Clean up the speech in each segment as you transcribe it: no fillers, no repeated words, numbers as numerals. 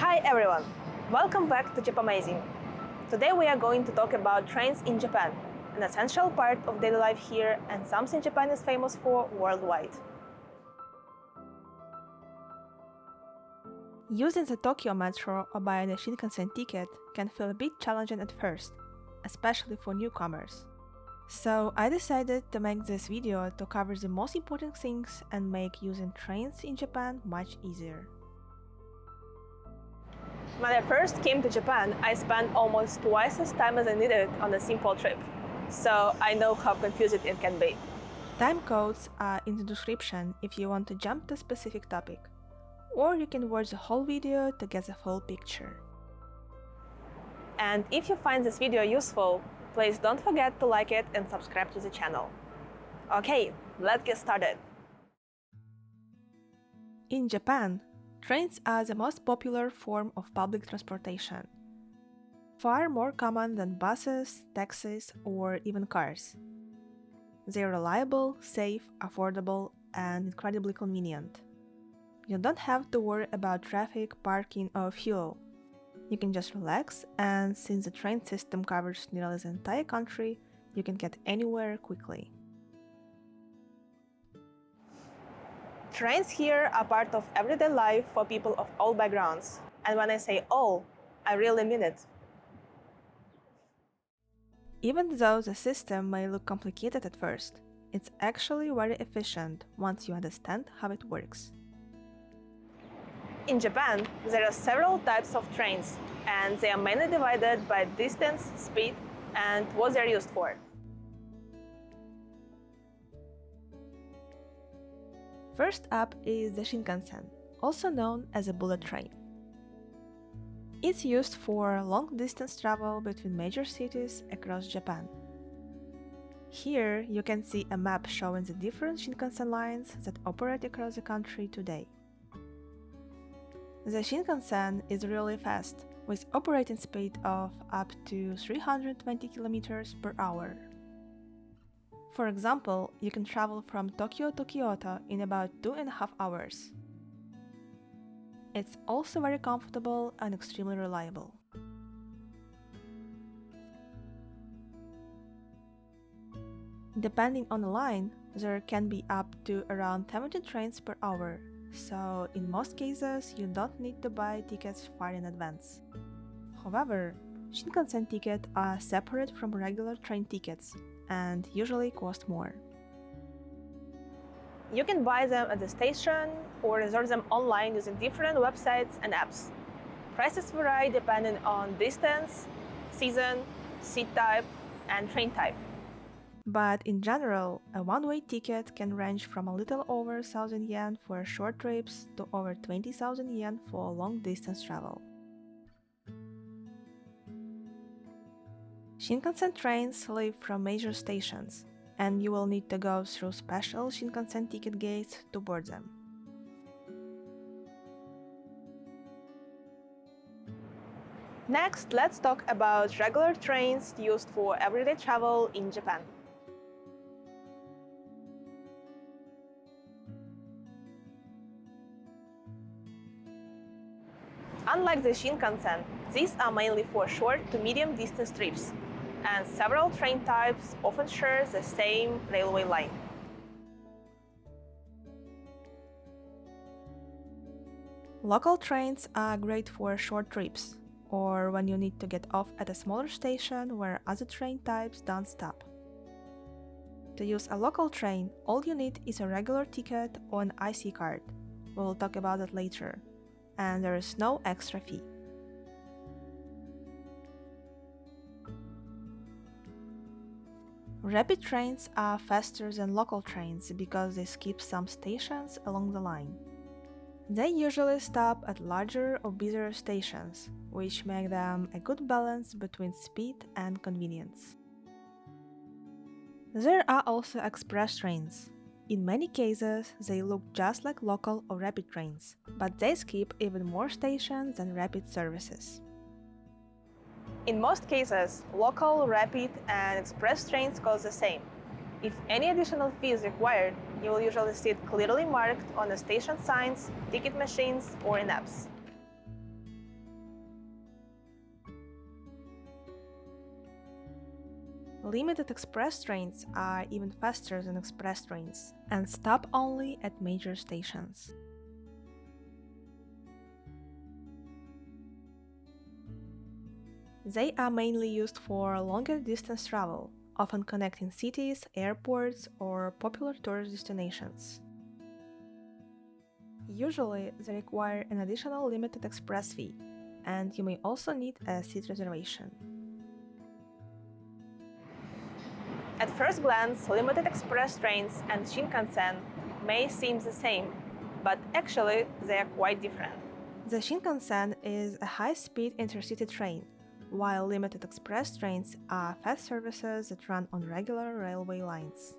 Hi everyone! Welcome back to Japamazing. Today we are going to talk about trains in Japan, an essential part of daily life here and something Japan is famous for worldwide. Using the Tokyo Metro or buying a Shinkansen ticket can feel a bit challenging at first, especially for newcomers. So I decided to make this video to cover the most important things and make using trains in Japan much easier. When I first came to Japan, I spent almost twice as time as I needed on a simple trip, so I know how confusing it can be. Timecodes are in the description if you want to jump to a specific topic, or you can watch the whole video to get the full picture. And if you find this video useful, please don't forget to like it and subscribe to the channel. Okay, let's get started. In Japan, trains are the most popular form of public transportation, far more common than buses, taxis, or even cars. They're reliable, safe, affordable, and incredibly convenient. You don't have to worry about traffic, parking, or fuel. You can just relax, and since the train system covers nearly the entire country, you can get anywhere quickly. Trains here are part of everyday life for people of all backgrounds. And when I say all, I really mean it. Even though the system may look complicated at first, it's actually very efficient once you understand how it works. In Japan, there are several types of trains, and they are mainly divided by distance, speed, and what they're used for. First up is the Shinkansen, also known as a bullet train. It's used for long-distance travel between major cities across Japan. Here you can see a map showing the different Shinkansen lines that operate across the country today. The Shinkansen is really fast, with operating speed of up to 320 km per hour. For example, you can travel from Tokyo to Kyoto in about 2.5 hours. It's also very comfortable and extremely reliable. Depending on the line, there can be up to around 70 trains per hour, so in most cases you don't need to buy tickets far in advance. However, Shinkansen tickets are separate from regular train tickets and usually cost more. You can buy them at the station or reserve them online using different websites and apps. Prices vary depending on distance, season, seat type, and train type. But in general, a one-way ticket can range from a little over 1,000 yen for short trips to over 20,000 yen for long-distance travel. Shinkansen trains leave from major stations, and you will need to go through special Shinkansen ticket gates to board them. Next, let's talk about regular trains used for everyday travel in Japan. Unlike the Shinkansen, these are mainly for short to medium distance trips, and several train types often share the same railway line. Local trains are great for short trips, or when you need to get off at a smaller station where other train types don't stop. To use a local train, all you need is a regular ticket or an IC card. We'll talk about that later. And there is no extra fee. Rapid trains are faster than local trains because they skip some stations along the line. They usually stop at larger or busier stations, which make them a good balance between speed and convenience. There are also express trains. In many cases, they look just like local or rapid trains, but they skip even more stations than rapid services. In most cases, local, rapid, and express trains cost the same. If any additional fee is required, you will usually see it clearly marked on the station signs, ticket machines, or in apps. Limited express trains are even faster than express trains and stop only at major stations. They are mainly used for longer distance travel, often connecting cities, airports, or popular tourist destinations. Usually, they require an additional limited express fee, and you may also need a seat reservation. At first glance, limited express trains and Shinkansen may seem the same, but actually they are quite different. The Shinkansen is a high-speed intercity train, while limited express trains are fast services that run on regular railway lines.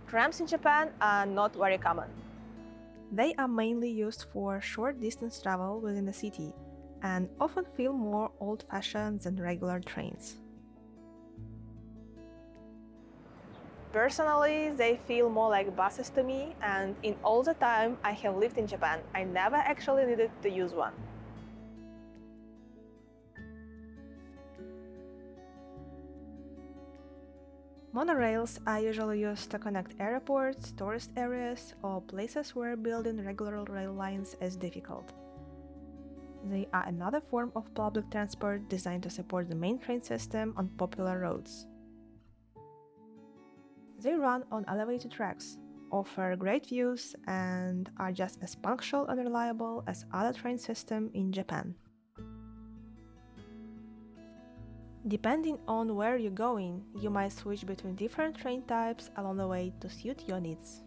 Trams in Japan are not very common. They are mainly used for short distance travel within the city and often feel more old-fashioned than regular trains. Personally, they feel more like buses to me, and in all the time I have lived in Japan, I never actually needed to use one. Monorails are usually used to connect airports, tourist areas, or places where building regular rail lines is difficult. They are another form of public transport designed to support the main train system on popular roads. They run on elevated tracks, offer great views, and are just as punctual and reliable as other train systems in Japan. Depending on where you're going, you might switch between different train types along the way to suit your needs.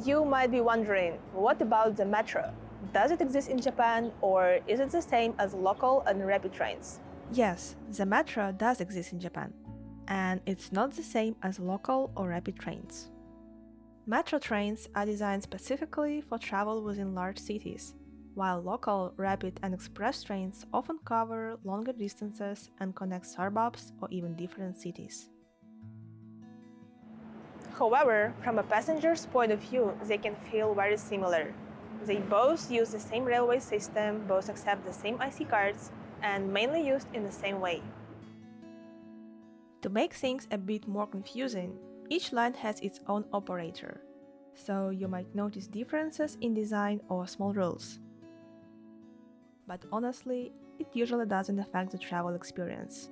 You might be wondering, what about the metro? Does it exist in Japan, or is it the same as local and rapid trains? Yes, the metro does exist in Japan, and it's not the same as local or rapid trains. Metro trains are designed specifically for travel within large cities, while local, rapid, and express trains often cover longer distances and connect suburbs or even different cities. However, from a passenger's point of view, they can feel very similar. They both use the same railway system, both accept the same IC cards, and mainly used in the same way. To make things a bit more confusing, each line has its own operator, so you might notice differences in design or small rules. But honestly, it usually doesn't affect the travel experience.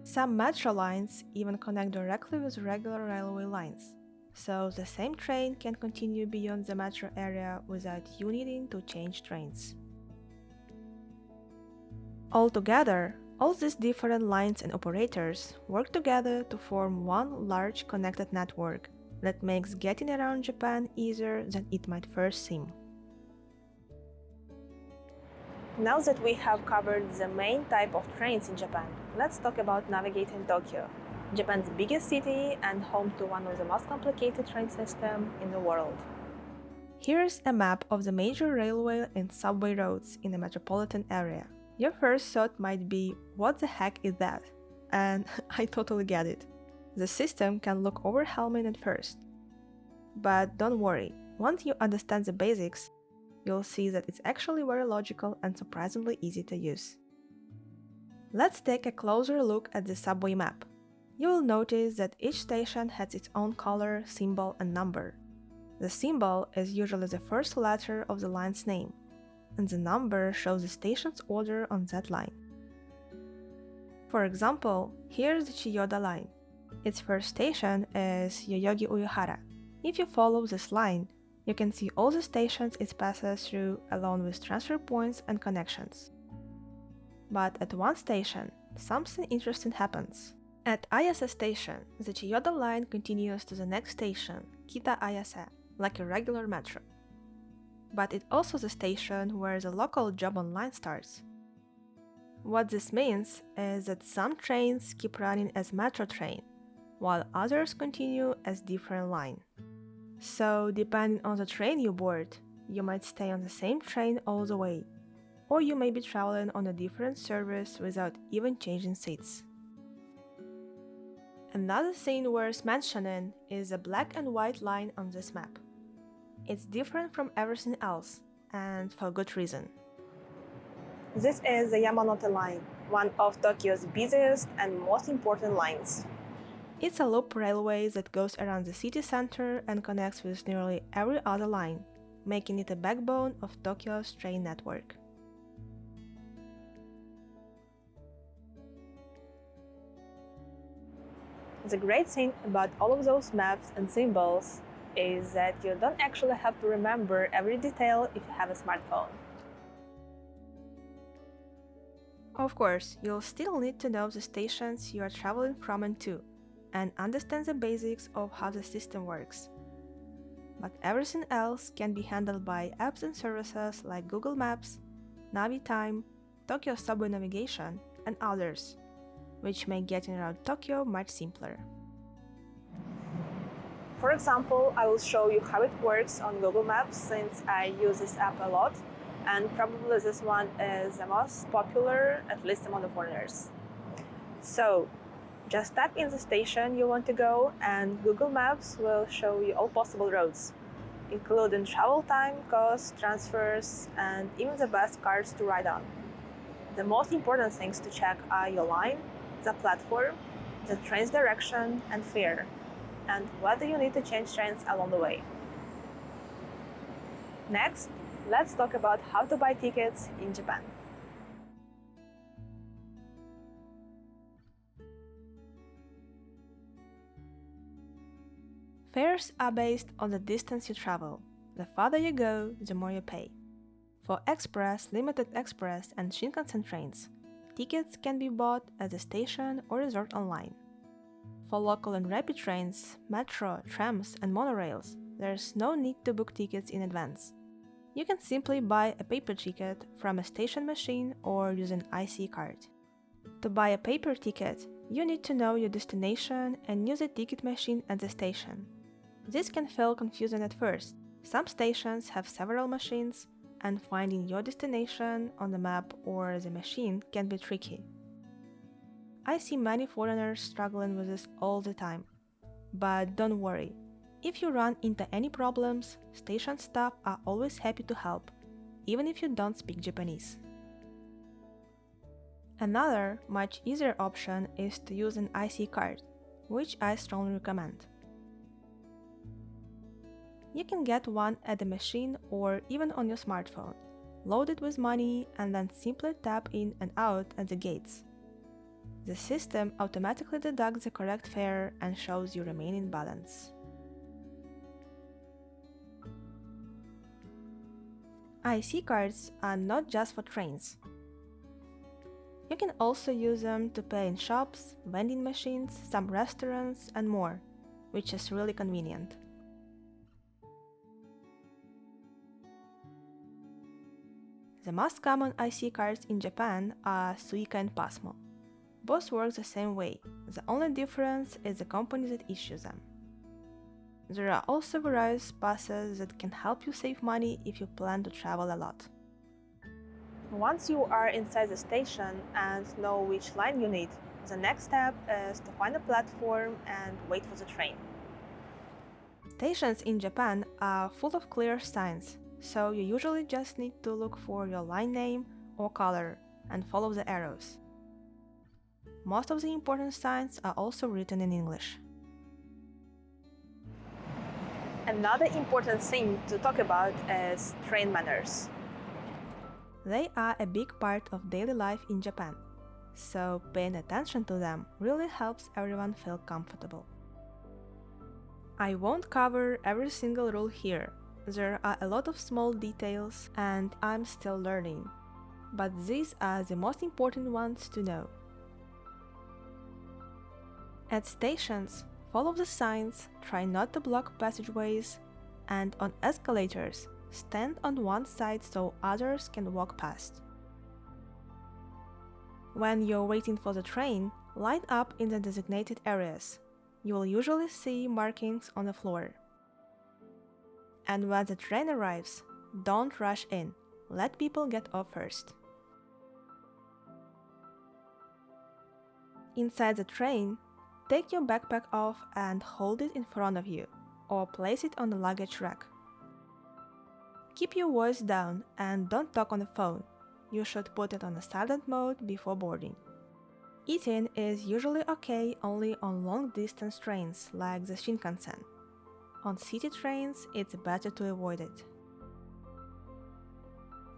Some metro lines even connect directly with regular railway lines, so the same train can continue beyond the metro area without you needing to change trains. Altogether, all these different lines and operators work together to form one large connected network that makes getting around Japan easier than it might first seem. Now that we have covered the main type of trains in Japan, let's talk about navigating Tokyo, Japan's biggest city and home to one of the most complicated train systems in the world. Here's a map of the major railway and subway roads in the metropolitan area. Your first thought might be, what the heck is that? And I totally get it. The system can look overwhelming at first. But don't worry, once you understand the basics, you'll see that it's actually very logical and surprisingly easy to use. Let's take a closer look at the subway map. You will notice that each station has its own color, symbol, and number. The symbol is usually the first letter of the line's name, and the number shows the station's order on that line. For example, here's the Chiyoda Line. Its first station is Yoyogi Uyehara. If you follow this line, you can see all the stations it passes through along with transfer points and connections. But at one station, something interesting happens. At Ayase Station, the Chiyoda Line continues to the next station, Kita Ayase, like a regular metro. But it's also the station where the local Jobon line starts. What this means is that some trains keep running as metro train, while others continue as different line. So, depending on the train you board, you might stay on the same train all the way, or you may be traveling on a different service without even changing seats. Another thing worth mentioning is the black and white line on this map. It's different from everything else, and for good reason. This is the Yamanote Line, one of Tokyo's busiest and most important lines. It's a loop railway that goes around the city center and connects with nearly every other line, making it a backbone of Tokyo's train network. The great thing about all of those maps and symbols is that you don't actually have to remember every detail if you have a smartphone. Of course, you'll still need to know the stations you are traveling from and to, and understand the basics of how the system works. But everything else can be handled by apps and services like Google Maps, Navitime, Tokyo Subway Navigation, and others, which make getting around Tokyo much simpler. For example, I will show you how it works on Google Maps since I use this app a lot, and probably this one is the most popular, at least among the foreigners. So, just tap in the station you want to go and Google Maps will show you all possible roads, including travel time, cost, transfers, and even the best cars to ride on. The most important things to check are your line, the platform, the train's direction, and fare, and whether you need to change trains along the way. Next, let's talk about how to buy tickets in Japan. Fares are based on the distance you travel. The farther you go, the more you pay. For express, limited express, and Shinkansen trains, tickets can be bought at the station or reserved online. For local and rapid trains, metro, trams, and monorails, there's no need to book tickets in advance. You can simply buy a paper ticket from a station machine or use an IC card. To buy a paper ticket, you need to know your destination and use a ticket machine at the station. This can feel confusing at first. Some stations have several machines, and finding your destination on the map or the machine can be tricky. I see many foreigners struggling with this all the time. But don't worry, if you run into any problems, station staff are always happy to help, even if you don't speak Japanese. Another, much easier option is to use an IC card, which I strongly recommend. You can get one at the machine or even on your smartphone, load it with money and then simply tap in and out at the gates. The system automatically deducts the correct fare and shows you remaining balance. IC cards are not just for trains. You can also use them to pay in shops, vending machines, some restaurants, and more, which is really convenient. The most common IC cards in Japan are Suica and Pasmo. Both work the same way, the only difference is the company that issues them. There are also various passes that can help you save money if you plan to travel a lot. Once you are inside the station and know which line you need, the next step is to find a platform and wait for the train. Stations in Japan are full of clear signs, so you usually just need to look for your line name or color and follow the arrows. Most of the important signs are also written in English. Another important thing to talk about is train manners. They are a big part of daily life in Japan, so paying attention to them really helps everyone feel comfortable. I won't cover every single rule here. There are a lot of small details and I'm still learning, but these are the most important ones to know. At stations, follow the signs, try not to block passageways, and on escalators, stand on one side so others can walk past. When you're waiting for the train, line up in the designated areas. You will usually see markings on the floor. And when the train arrives, don't rush in. let people get off first. Inside the train, take your backpack off and hold it in front of you, or place it on the luggage rack. Keep your voice down and don't talk on the phone. You should put it on a silent mode before boarding. Eating is usually okay only on long-distance trains like the Shinkansen. On city trains, it's better to avoid it.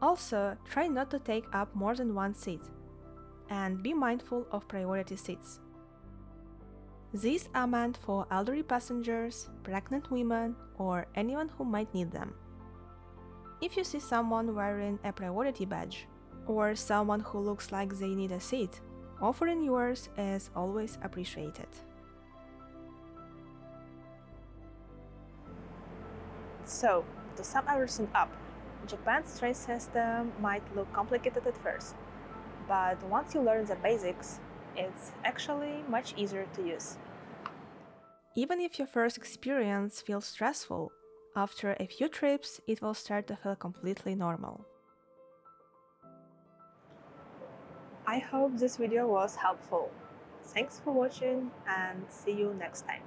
Also, try not to take up more than one seat, and be mindful of priority seats. These are meant for elderly passengers, pregnant women, or anyone who might need them. If you see someone wearing a priority badge, or someone who looks like they need a seat, offering yours is always appreciated. So, to sum everything up, Japan's train system might look complicated at first, but once you learn the basics, it's actually much easier to use. Even if your first experience feels stressful, after a few trips it will start to feel completely normal. I hope this video was helpful. Thanks for watching and see you next time.